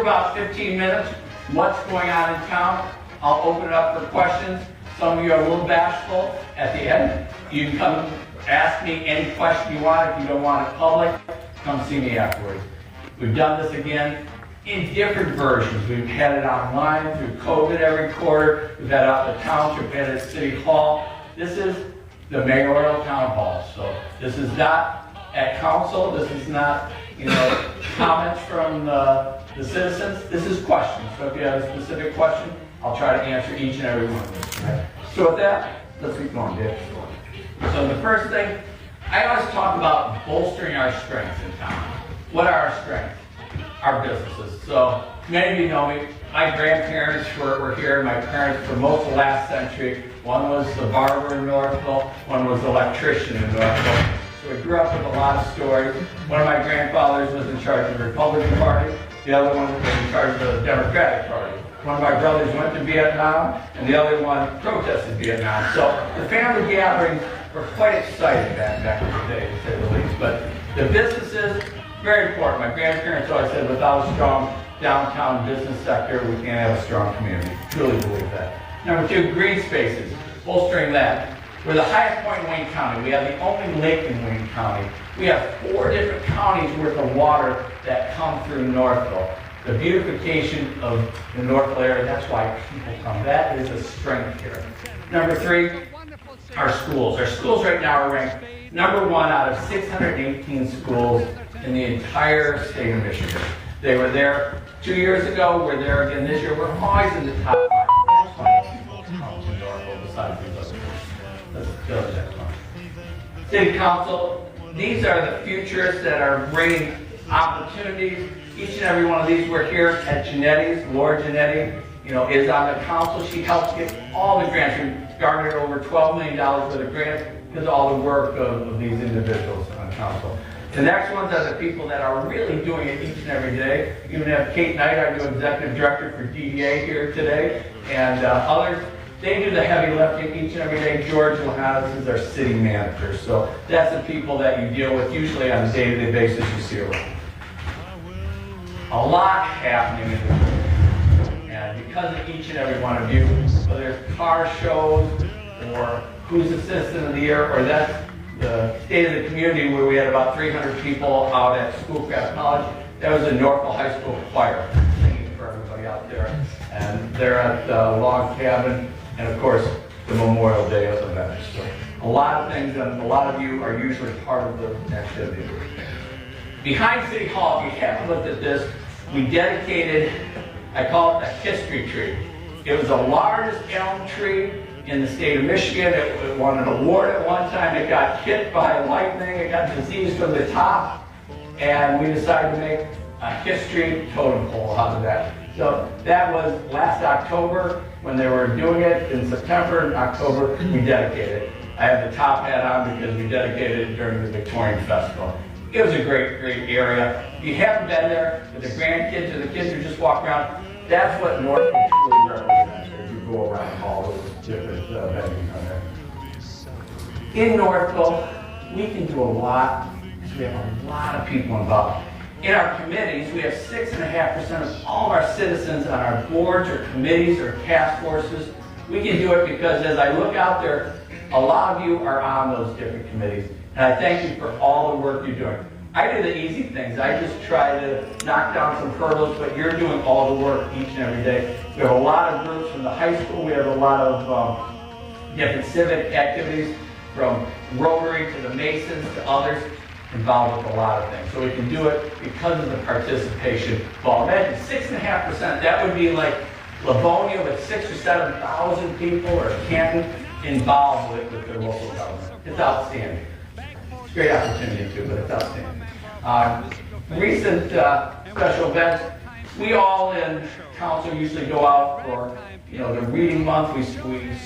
about 15 minutes what's going on in town. I'll open it up for questions. Some of you are a little bashful at the end. You can come ask me any question you want. If you don't want it public, come see me afterwards. We've done this again in different versions. We've had it online through COVID every quarter. We've had it out in the township, we've had it at City Hall. This is the Mayoral Town Hall. So this is not at council. This is not, comments from the citizens. This is questions. So if you have a specific question, I'll try to answer each and every one of them. Right? So with that, let's keep going, Dave. So the first thing, I always talk about bolstering our strengths in town. What are our strengths? Our businesses. So many of you know me. My grandparents were here, my parents for most of the last century. One was the barber in Northville, one was the electrician in Northville. So we grew up with a lot of stories. One of my grandfathers was in charge of the Republican Party, the other one was in charge of the Democratic Party. One of my brothers went to Vietnam, and the other one protested Vietnam. So the family gatherings were quite exciting back in the day, to say the least. But the businesses, very important. My grandparents always said, without a strong downtown business sector, we can't have a strong community. Truly believe that. Number two, green spaces, bolstering that. We're the highest point in Wayne County. We have the only lake in Wayne County. We have 4 different counties worth of water that come through Northville. The beautification of the Northville area, that's why people come. That is a strength here. Number 3, our schools. Our schools right now are ranked number 1 out of 618 schools in the entire state of Michigan. They were there 2 years ago, we're there again this year. We're always in the top 5. Besides these other. Let's go to the next one. City Council, these are the futurists that are bringing opportunities. Each and every one of these, we're here at Genetti's. Laura Genetti, is on the council. She helps get all the grants. We've garnered over $12 million worth of grants because of all the work of these individuals on council. The next ones are the people that are really doing it each and every day. You even have Kate Knight, our new executive director for DDA here today, and others. They do the heavy lifting each and every day. George Johannes is our city manager. So that's the people that you deal with usually on a day-to-day basis you see around. A lot happening in the community. And because of each and every one of you, whether it's car shows or who's the citizen of the year, or that's the State of the Community where we had about 300 people out at Schoolcraft College, that was the Northville High School Choir singing for everybody out there. And they're at the Log Cabin, and of course, the Memorial Day event. So a lot of things, and a lot of you are usually part of the activity. Behind City Hall, if you haven't looked at this, we dedicated, I call it a history tree. It was the largest elm tree in the state of Michigan. It won an award at one time. It got hit by lightning. It got diseased from the top. And we decided to make a history totem pole out of that. So that was last October when they were doing it. In September and October, we dedicated it. I have the top hat on because we dedicated it during the Victorian Festival. It was a great, great area. If you haven't been there with the grandkids or the kids who just walk around, that's what Northville truly represents as you go around all those different venues on there. In Northville, we can do a lot because we have a lot of people involved. In our committees, we have 6.5% of all of our citizens on our boards or committees or task forces. We can do it because as I look out there, a lot of you are on those different committees. And I thank you for all the work you're doing. I do the easy things. I just try to knock down some hurdles, but you're doing all the work each and every day. We have a lot of groups from the high school. We have a lot of different civic activities, from Rotary to the Masons to others, involved with a lot of things. So we can do it because of the participation. Well, imagine 6.5%. That would be like Livonia with 6,000 or 7,000 people, or Canton involved with their local government. It's outstanding. It's a great opportunity too, but it's outstanding. Recent special events, we all in council usually go out for the reading month. We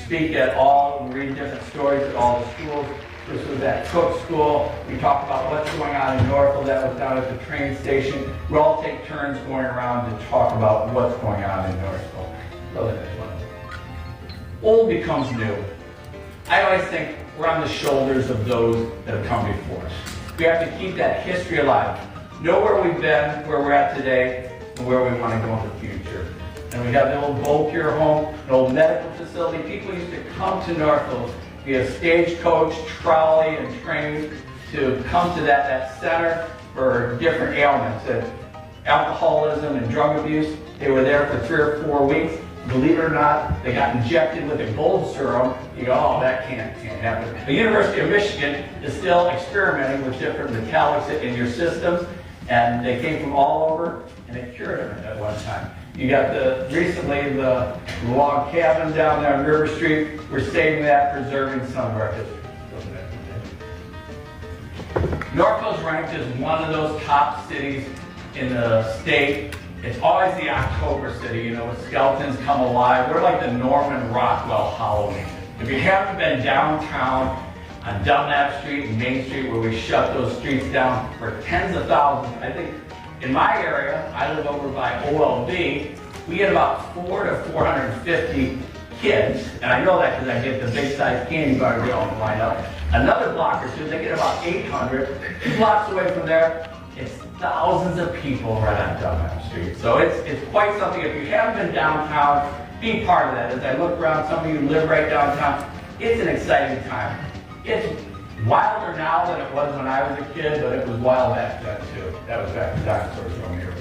speak at all, we read different stories at all the schools. This was at Cook School. We talked about what's going on in Northville. That was down at the train station. We all take turns going around to talk about what's going on in Northville. Really nice one. Old becomes new. I always think we're on the shoulders of those that have come before us. We have to keep that history alive. Know where we've been, where we're at today, and where we want to go in the future. And we have the old Gold Care Home, an old medical facility. People used to come to Northville via stagecoach, trolley, and train to come to that center for different ailments. Alcoholism and drug abuse. They were there for 3 or 4 weeks. Believe it or not, they got injected with a gold serum. You go, oh, that can't happen. The University of Michigan is still experimenting with different metallics in your systems, and they came from all over, and it cured them at one time. You got recently the log cabin down there on River Street. We're saving that, preserving some of our history. Northville's ranked as one of those top cities in the state. It's always the October city, you know, when skeletons come alive. We're like the Norman Rockwell Halloween. If you haven't been downtown on Dunlap Street and Main Street, where we shut those streets down for tens of thousands, I think in my area, I live over by OLB, we get about 400 to 450 kids, and I know that because I get the big size candy bars they all line up. Another block or two, they get about 800. 2 blocks away from there, it's thousands of people right on Dunlap Street. So it's quite something. If you haven't been downtown, be part of that. As I look around, some of you live right downtown. It's an exciting time. It's wilder now than it was when I was a kid, but it was wild back then too. That was back to dinosaurs from here.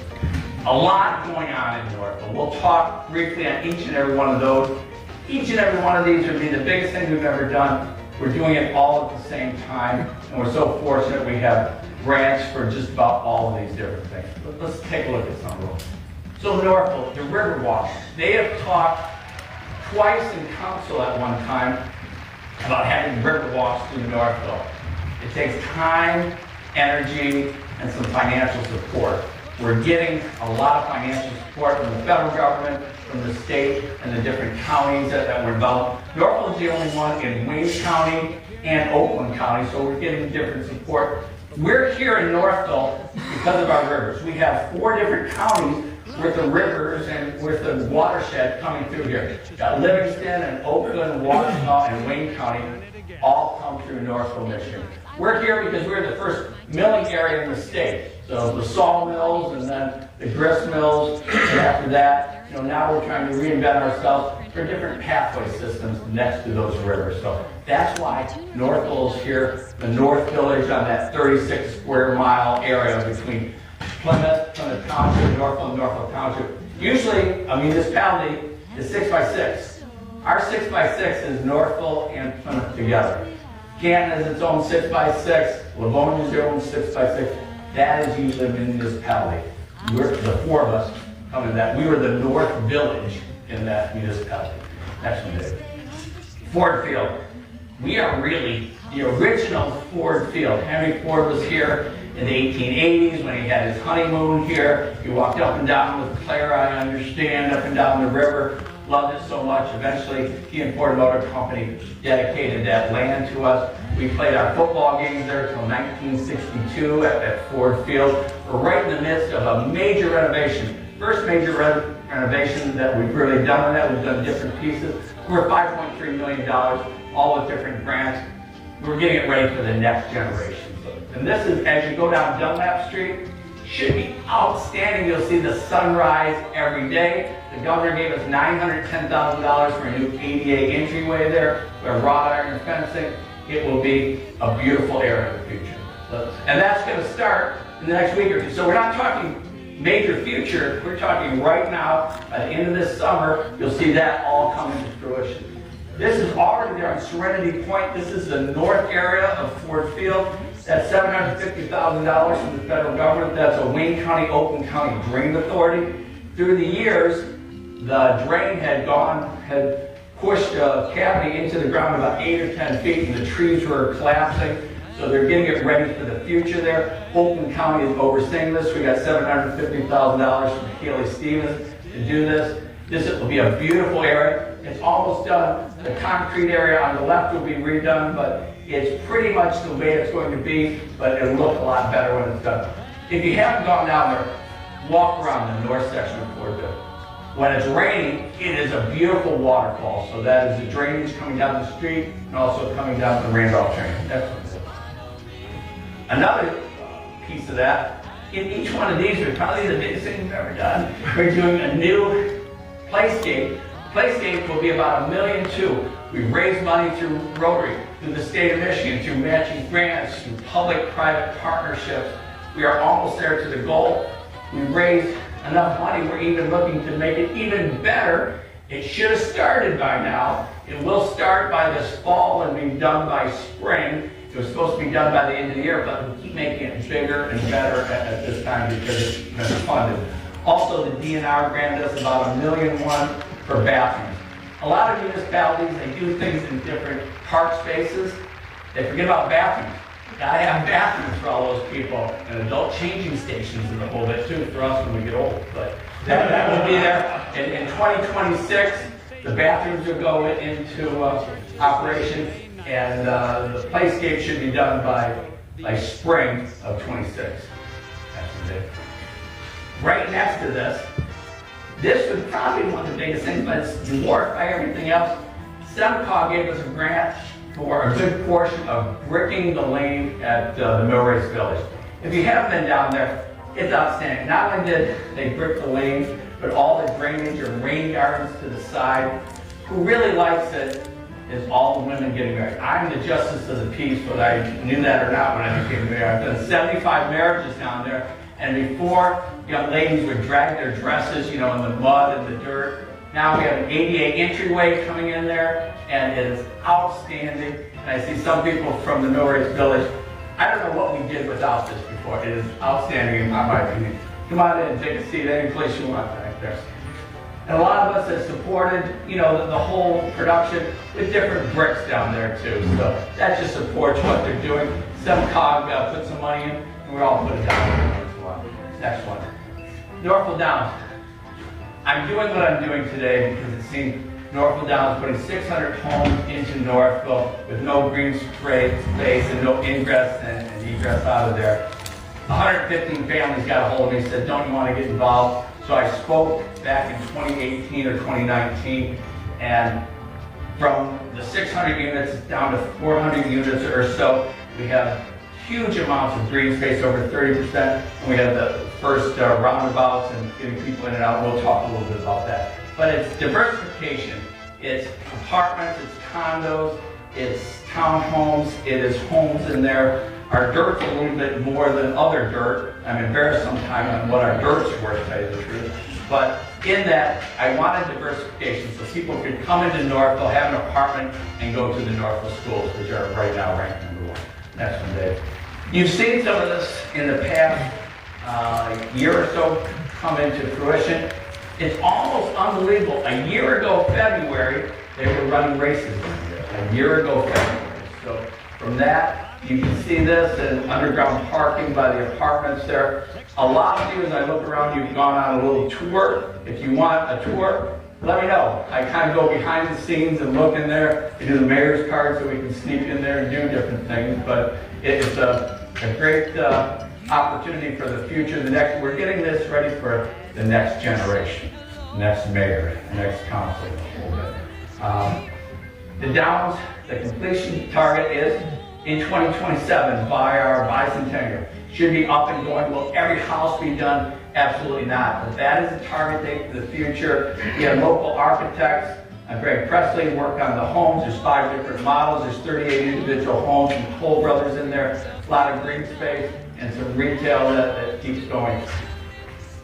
A lot going on in Northville. We'll talk briefly on each and every one of those. Each and every one of these would be the biggest thing we've ever done. We're doing it all at the same time, and we're so fortunate we have grants for just about all of these different things. But let's take a look at some of them. So Northville, the Riverwalk, they have talked twice in council at one time about having Riverwalks through Northville. It takes time, energy, and some financial support. We're getting a lot of financial support from the federal government, from the state, and the different counties that were involved. Northville is the only one in Wayne County and Oakland County, so we're getting different support. We're here in Northville because of our rivers. We have 4 different counties with the rivers and with the watershed coming through here. We've got Livingston and Oakland, Washtenaw, and Wayne County all come through Northville, Michigan. We're here because we're the first milling area in the state. So the sawmills and then the grist mills, and after that, you know, now we're trying to reinvent ourselves for different pathway systems next to those rivers. So that's why Northville is here, the North Village on that 36 square mile area between Plymouth Township, Northville, and Northville Township. Usually a municipality is 6 by 6. Our 6 by 6 is Northville and Plymouth together. Canton is its own 6 by 6. Livonia is their own 6 by 6. That is usually a municipality. We're the 4 of us come in that. We were the North Village in that municipality. Next one, Dave. Ford Field. We are really the original Ford Field. Henry Ford was here in the 1880s when he had his honeymoon here. He walked up and down with Clara, I understand, up and down the river. Loved it so much. Eventually, he and Ford Motor Company dedicated that land to us. We played our football games there until 1962 at Ford Field. We're right in the midst of a major renovation. First major renovation that we've really done on that. We've done different pieces. We're $5.3 million, all with different grants. We're getting it ready for the next generation. And this is, as you go down Dunlap Street, should be outstanding. You'll see the sunrise every day. The governor gave us $910,000 for a new ADA entryway there. We have wrought iron fencing. It will be a beautiful area in the future. And that's going to start in the next week or two. So we're not talking major future. We're talking right now. By the end of this summer, you'll see that all coming to fruition. This is already there on Serenity Point. This is the north area of Ford Field. That's $750,000 from the federal government. That's a Wayne County, Oakland County Drain Authority. Through the years, the drain had pushed a cavity into the ground about 8 or 10 feet, and the trees were collapsing. So they're getting it ready for the future there. Oakland County is overseeing this. We got $750,000 from Haley Stevens to do this. This will be a beautiful area. It's almost done. The concrete area on the left will be redone, but it's pretty much the way it's going to be, but it'll look a lot better when it's done. If you haven't gone down there, walk around the north section of Fordville. When it's raining, it is a beautiful waterfall. So that is the drainage coming down the street and also coming down the Randolph train. That's what it is. Another piece of that in each one of these, are probably the biggest thing we've ever done. We're doing a new playscape. Playscape will be about $1.2 million. We've raised money through Rotary, through the state of Michigan, through matching grants, through public-private partnerships. We are almost there to the goal. We've raised enough money, we're even looking to make it even better. It should have started by now. It will start by this fall and be done by spring. It was supposed to be done by the end of the year, but we keep making it bigger and better at this time because it's been funded. Also, the DNR grant us about $1.1 million for bathrooms. A lot of municipalities, they do things in different park spaces. They forget about bathrooms. Gotta have bathrooms for all those people, and adult changing stations in the whole bit too for us when we get old. But that will be there. In 2026, the bathrooms will go into operation, and the playscape should be done by spring of 26. That's the date. Right next to this would probably be one of the biggest things, but it's dwarfed by everything else. SEMCOG gave us a grant for a good portion of bricking the lane at the Mayoral Village. If you haven't been down there, it's outstanding. Not only did they brick the lane, but all the drainage or rain gardens to the side. Who really likes it is all the women getting married. I'm the justice of the peace, whether I knew that or not when I became mayor. I've done 75 marriages down there, and before, young ladies would drag their dresses, in the mud and the dirt. Now we have an ADA entryway coming in there, and it is outstanding. And I see some people from the Mayoral Village. I don't know what we did without this before. It is outstanding in my opinion. Come on in and take a seat any place you want back there. And a lot of us have supported, the whole production with different bricks down there too. So that just supports what they're doing. SEMCOG put some money in, and we all put it down. Next one. Norfolk Downs. I'm doing what I'm doing today because it seems Norfolk Downs putting 600 homes into Norfolk with no green space and no ingress and egress out of there. 115 families got a hold of me and said, don't you want to get involved? So I spoke back in 2018 or 2019, and from the 600 units down to 400 units or so, we have huge amounts of green space, over 30%, and we have the first roundabouts and getting people in and out. We'll talk a little bit about that. But it's diversification. It's apartments, it's condos, it's townhomes, it is homes in there. Our dirt's a little bit more than other dirt. I'm embarrassed sometimes on what our dirt's worth, to tell you the truth. But in that, I wanted diversification so people could come into Norfolk, have an apartment, and go to the Norfolk schools, which are right now ranked #1. Next one, Dave. You've seen some of this in the past year or so come into fruition. It's almost unbelievable. A year ago, February, they were running races in here. A year ago, February. So from that, you can see this and underground parking by the apartments there. A lot of you, as I look around, you've gone on a little tour. If you want a tour, let me know. I kind of go behind the scenes and look in there. We do the mayor's card so we can sneak in there and do different things. But it's a great opportunity for the future. We're getting this ready for the next generation, next mayor, next council. The Downs, the completion target is in 2027 by our bicentennial. Should be up and going. Will every house be done? Absolutely not. But that is a target date for the future. We have local architects. Greg Presley worked on the homes. There's 5 different models. There's 38 individual homes from Toll Brothers in there. A lot of green space and some retail that keeps going.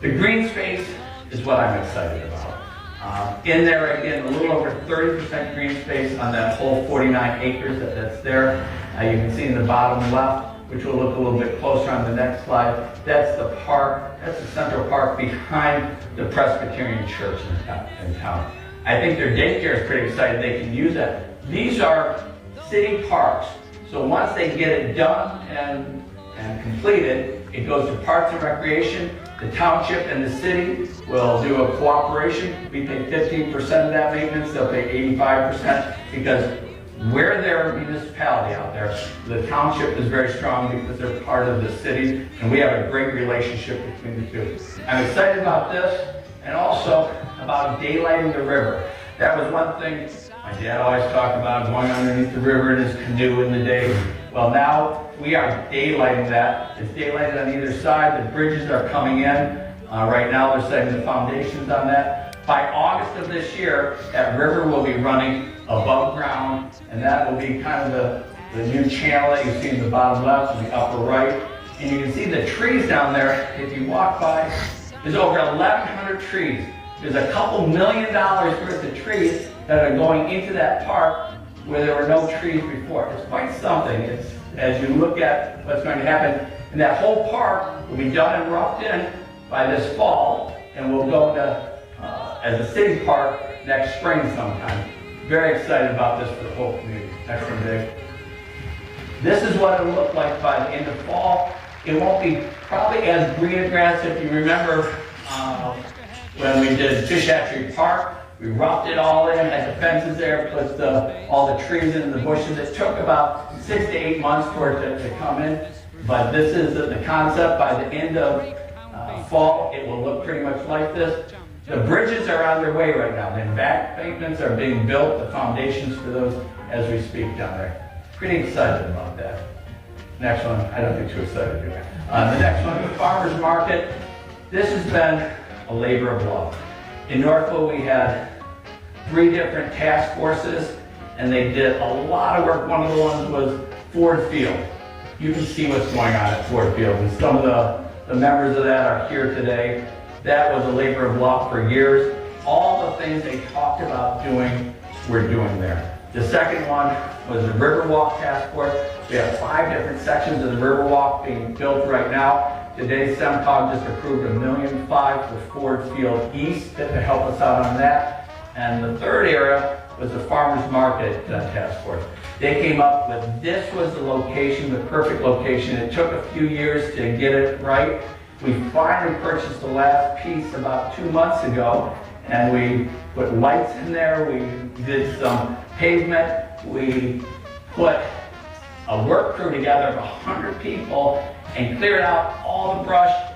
The green space is what I'm excited about. In there, again, a little over 30% green space on that whole 49 acres that's there. You can see in the bottom left, which we'll look a little bit closer on the next slide. That's the park. That's the Central Park behind the Presbyterian Church in town. I think their daycare is pretty excited they can use that. These are city parks. So once they get it done and completed, it goes to Parks and Recreation. The township and the city will do a cooperation. We pay 15% of that maintenance. They'll pay 85% because we're their municipality out there. The township is very strong because they're part of the city, and we have a great relationship between the two. I'm excited about this and also about daylighting the river. That was one thing my dad always talked about, going underneath the river in his canoe in the day. Well, now We are daylighting that. It's daylighted on either side. The bridges are coming in. Right now they're setting the foundations on that. By August of this year, that river will be running above ground, and that will be kind of the new channel that you see in the bottom left and the upper right. And you can see the trees down there. If you walk by, there's over 1,100 trees. There's a couple $1 million worth of trees that are going into that park where there were no trees before. It's quite something. It's, as you look at what's going to happen, and that whole park will be done and roughed in by this fall, and we'll go to as a city park next spring sometime. Very excited about this for the whole community. Next one, Dave. This is what it'll look like by the end of fall. It won't be probably as green grass. If you remember when we did Fish Hatchery Park, we roughed it all in, had the fences there, put all the trees in the bushes. It took about 6 to 8 months for it to come in, but this is the concept. By the end of fall, it will look pretty much like this. The bridges are on their way right now. The embankments are being built, the foundations for those as we speak down there. Pretty excited about that. Next one, I don't think too excited to do it. The next one, the farmer's market. This has been a labor of love. In Northville, we had 3 different task forces, and they did a lot of work. One of the ones was Ford Field. You can see what's going on at Ford Field, and some of the members of that are here today. That was a labor of love for years. All the things they talked about doing, we're doing there. The second one was the Riverwalk Task Force. We have 5 different sections of the Riverwalk being built right now. Today, SEMCOG just approved $1.5 million for Ford Field East to help us out on that. And the third area was the Farmers Market Task Force. They came up with, this was the location, the perfect location. It took a few years to get it right. We finally purchased the last piece about 2 months ago, and we put lights in there, we did some pavement, we put a work crew together of 100 people and cleared out all the brush,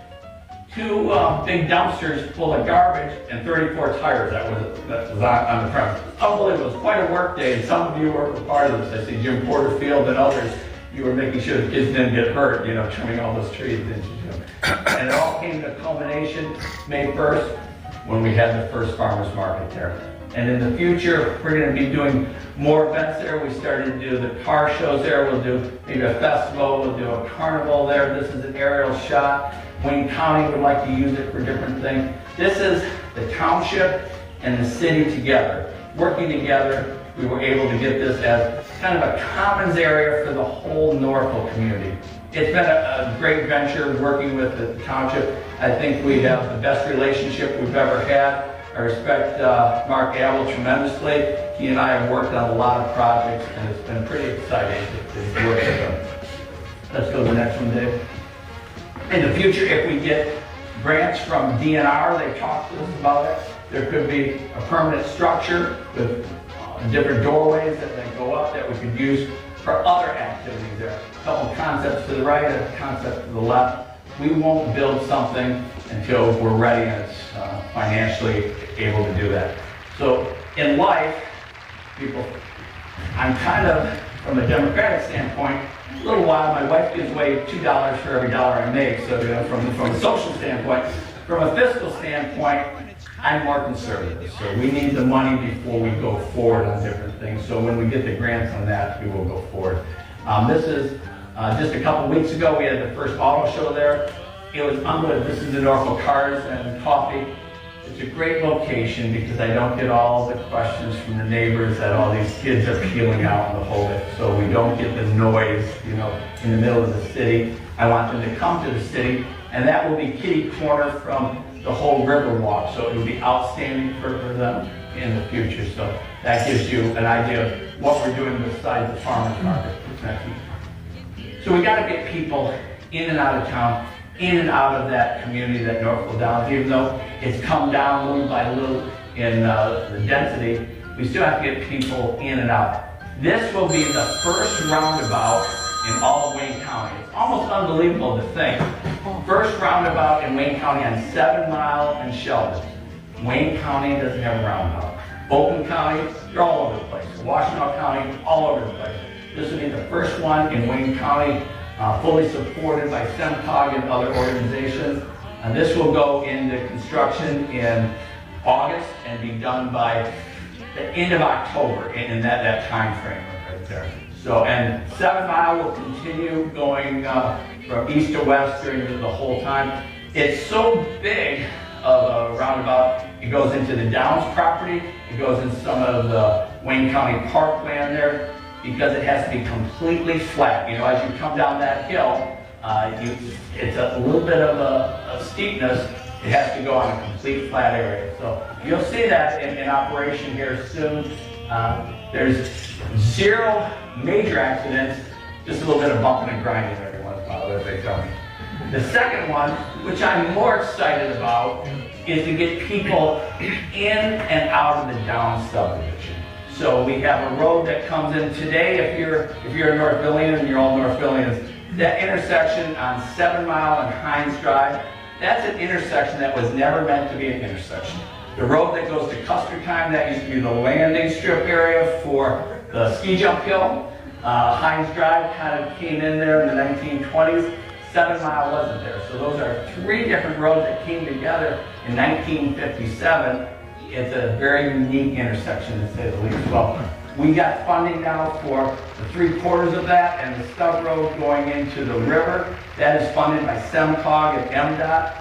2 big dumpsters full of garbage, and 34 tires that was on the premise. Unbelievable. It was quite a work day, and some of you were part of this. I see Jim Porterfield and others. You were making sure the kids didn't get hurt, you know, trimming all those trees, didn't you, Jim? And it all came to culmination May 1st when we had the first farmers market there. And in the future, we're going to be doing more events there. We started to do the car shows there. We'll do maybe a festival. We'll do a carnival there. This is an aerial shot. Wayne County would like to use it for different things. This is the township and the city together. Working together, we were able to get this as kind of a commons area for the whole Northville community. It's been a great venture working with the township. I think we have the best relationship we've ever had. I respect Mark Abel tremendously. He and I have worked on a lot of projects, and it's been pretty exciting to work with him. Let's go to the next one, Dave. In the future, if we get grants from DNR, they talked to us about it. There could be a permanent structure with different doorways that go up that we could use for other activities there. A couple concepts to the right, a concept to the left. We won't build something until we're ready and it's financially able to do that. So in life, people, I'm kind of, from a democratic standpoint, a little while, my wife gives away $2 for every dollar I make, so you know, from a social standpoint. From a fiscal standpoint, I'm more conservative, so we need the money before we go forward on different things. So when we get the grants on that, we will go forward. This is just a couple weeks ago, we had the first auto show there. It was unbelievable. This is the Northville Cars and Coffee. It's a great location because I don't get all the questions from the neighbors that all these kids are peeling out in the whole bit. So we don't get the noise, you know, in the middle of the city. I want them to come to the city, and that will be kitty corner from the whole Riverwalk. So it will be outstanding for them in the future. So that gives you an idea of what we're doing besides the farmers market. So we got to get people in and out of town, in and out of that community that Northville Downs, even though it's come down little by little in the density, we still have to get people in and out. This will be the first roundabout in all of Wayne County. It's almost unbelievable to think. First roundabout in Wayne County on 7 Mile and Sheldon. Wayne County doesn't have a roundabout. Oakland County, they're all over the place. Washtenaw County, all over the place. This will be the first one in Wayne County. fully supported by SEMCOG and other organizations. And this will go into construction in August and be done by the end of October in that time frame right there. So, and 7 Mile will continue going from east to west during the whole time. It's so big of a roundabout, it goes into the Downs property, it goes into some of the Wayne County parkland there, because it has to be completely flat. You know, as you come down that hill, it's a little bit of a steepness. It has to go on a complete flat area. So you'll see that in operation here soon. There's 0 major accidents, just a little bit of bumping and grinding every once in a while, as they tell me. The second one, which I'm more excited about, is to get people in and out of the Downs subdivision. So we have a road that comes in today. If you're in North Billings and you're all North Billings, that intersection on 7 Mile and Hines Drive, that's an intersection that was never meant to be an intersection. The road that goes to Custertime, that used to be the landing strip area for the ski jump hill. Hines Drive kind of came in there in the 1920s. 7 Mile wasn't there. So those are 3 different roads that came together in 1957. It's a very unique intersection, to say the least. Well, we got funding now for the 3/4 of that, and the stub road going into the river. That is funded by SEMCOG and MDOT.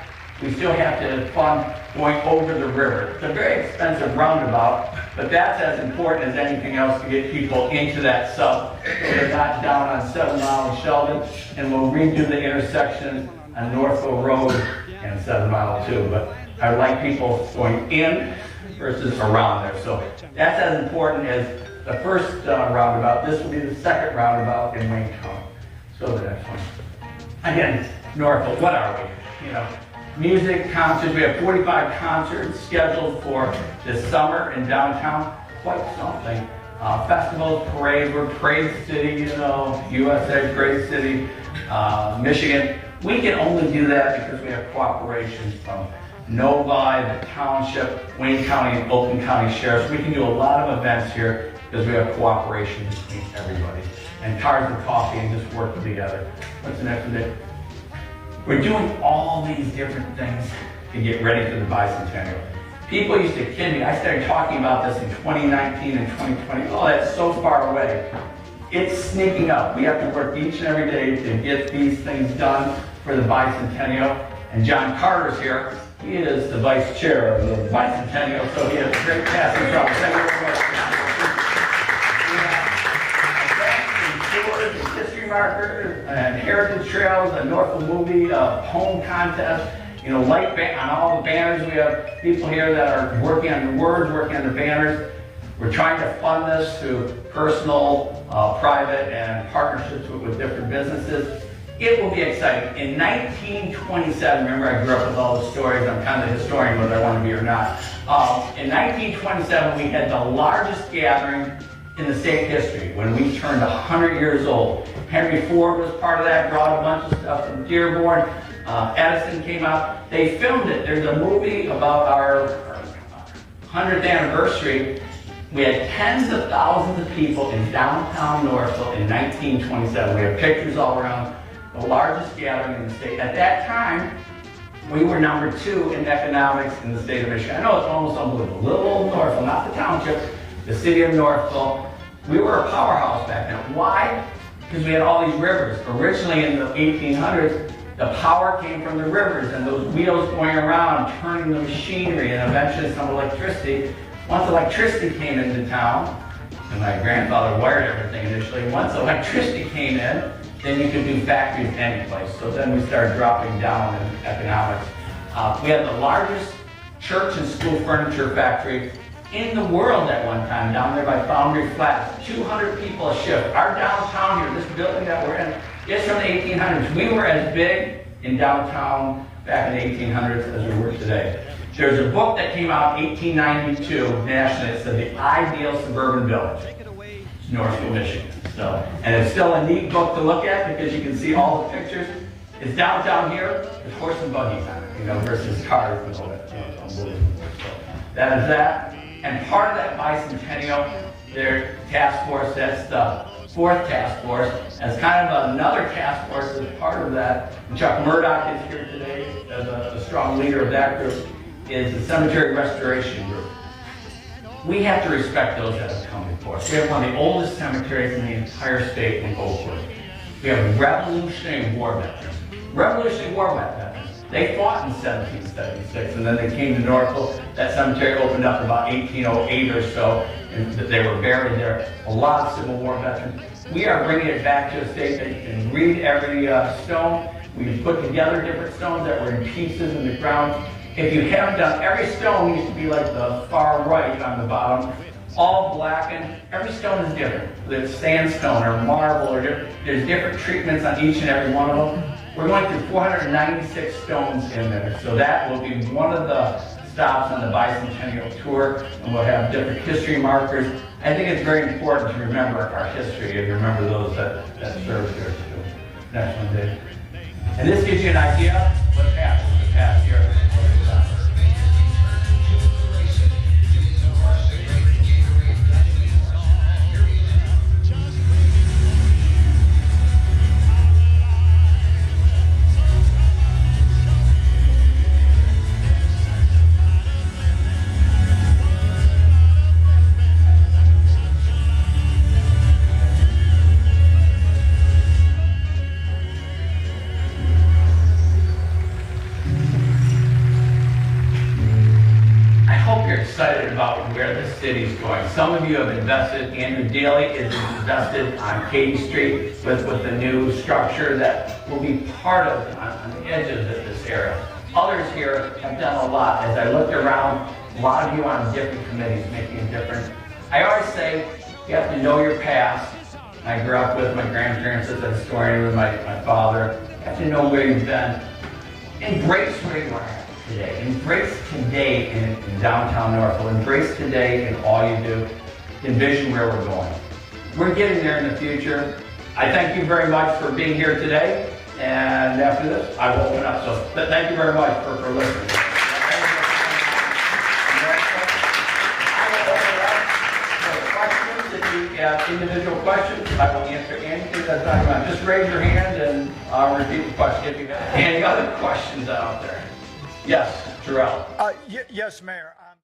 We still have to fund going over the river. It's a very expensive roundabout, but that's as important as anything else to get people into that sub, so they're not down on 7 Mile and Sheldon. And we'll redo the intersection on Northville Road and 7 Mile too. But I would like people going in versus around there. So that's as important as the first roundabout. This will be the second roundabout in Wayne County. So the next one. Again, Northville, what are we? You know, music, concerts. We have 45 concerts scheduled for this summer in downtown. Quite something. Festivals, parades. We're Parade City, you know, USA, Parade City, Michigan. We can only do that because we have cooperation from Novi, the township, Wayne County, and Oakland County Sheriffs. We can do a lot of events here because we have cooperation between everybody. And Cars and Coffee and just working together. What's the next one? We're doing all these different things to get ready for the bicentennial. People used to kid me. I started talking about this in 2019 and 2020. Oh, that's so far away. It's sneaking up. We have to work each and every day to get these things done for the bicentennial. And John Carter's here. He is the vice chair of the bicentennial, so he has a great passing from. Thank you very much. History markers and heritage trails, a Northville movie, a poem contest, you know, light on all the banners. We have people here that are working on the words, working on the banners. We're trying to fund this through personal, private, and partnerships with different businesses. It will be exciting. In 1927, remember I grew up with all the stories. I'm kind of the historian, whether I want to be or not. In 1927, we had the largest gathering in the state history when we turned 100 years old. Henry Ford was part of that, brought a bunch of stuff from Dearborn. Edison came out. They filmed it. There's a movie about our 100th anniversary. We had tens of thousands of people in downtown Northville in 1927. We have pictures all around. The largest gathering in the state. At that time, we were number 2 in economics in the state of Michigan. I know it's almost unbelievable. Little old Northville, not the township, the city of Northville. We were a powerhouse back then. Why? Because we had all these rivers. Originally in the 1800s, the power came from the rivers and those wheels going around, turning the machinery, and eventually some electricity. Once electricity came into town, and my grandfather wired everything initially, once electricity came in, then you could do factories any place. So then we started dropping down in economics. We had the largest church and school furniture factory in the world at one time, down there by Foundry Flats. 200 people a shift. Our downtown here, this building that we're in, is from the 1800s. We were as big in downtown back in the 1800s as we were today. There's a book that came out in 1892 nationally. It said The Ideal Suburban Village. It's Northville, Michigan. So, and it's still a neat book to look at because you can see all the pictures. It's downtown here. There's horse and buggies on it, you know, versus cars and all that. You know, it's unbelievable. So that is that. And part of that bicentennial their task force. That's the 4th task force. As kind of another task force as part of that, Chuck Murdoch is here today as a strong leader of that group, is the Cemetery Restoration Group. We have to respect those that have come before us. We have one of the oldest cemeteries in the entire state in Oakwood. We have Revolutionary War veterans. Revolutionary War veterans. They fought in 1776, and then they came to Norfolk. That cemetery opened up about 1808 or so, and they were buried there. A lot of Civil War veterans. We are bringing it back to a state that you can read every stone. We've put together different stones that were in pieces in the ground. If you haven't done, every stone used to be like the far right on the bottom, all blackened. Every stone is different. There's sandstone or marble, or there's different treatments on each and every one of them. We're going through 496 stones in there, so that will be one of the stops on the bicentennial tour, and we'll have different history markers. I think it's very important to remember our history and remember those that served here too. Next one, Dave. And this gives you an idea of what's happened in the past year. Excited about where the city's going. Some of you have invested. Andrew Daly is invested on Katy Street with the new structure that will be part of on the edges of this area. Others here have done a lot. As I looked around, a lot of you on different committees making a difference. I always say you have to know your past. I grew up with my grandparents as a historian with my father. You have to know where you've been. Embrace where you are today. Embrace today in downtown Norfolk. Embrace today in all you do. Envision where we're going. We're getting there in the future. I thank you very much for being here today. And after this, I will open up. So thank you very much for listening. I will open it up for questions. If you have individual questions, I will answer anything that's not going on. Just raise your hand and I'll repeat the question if you have any other questions out there. Yes, Terrell. Yes, Mayor.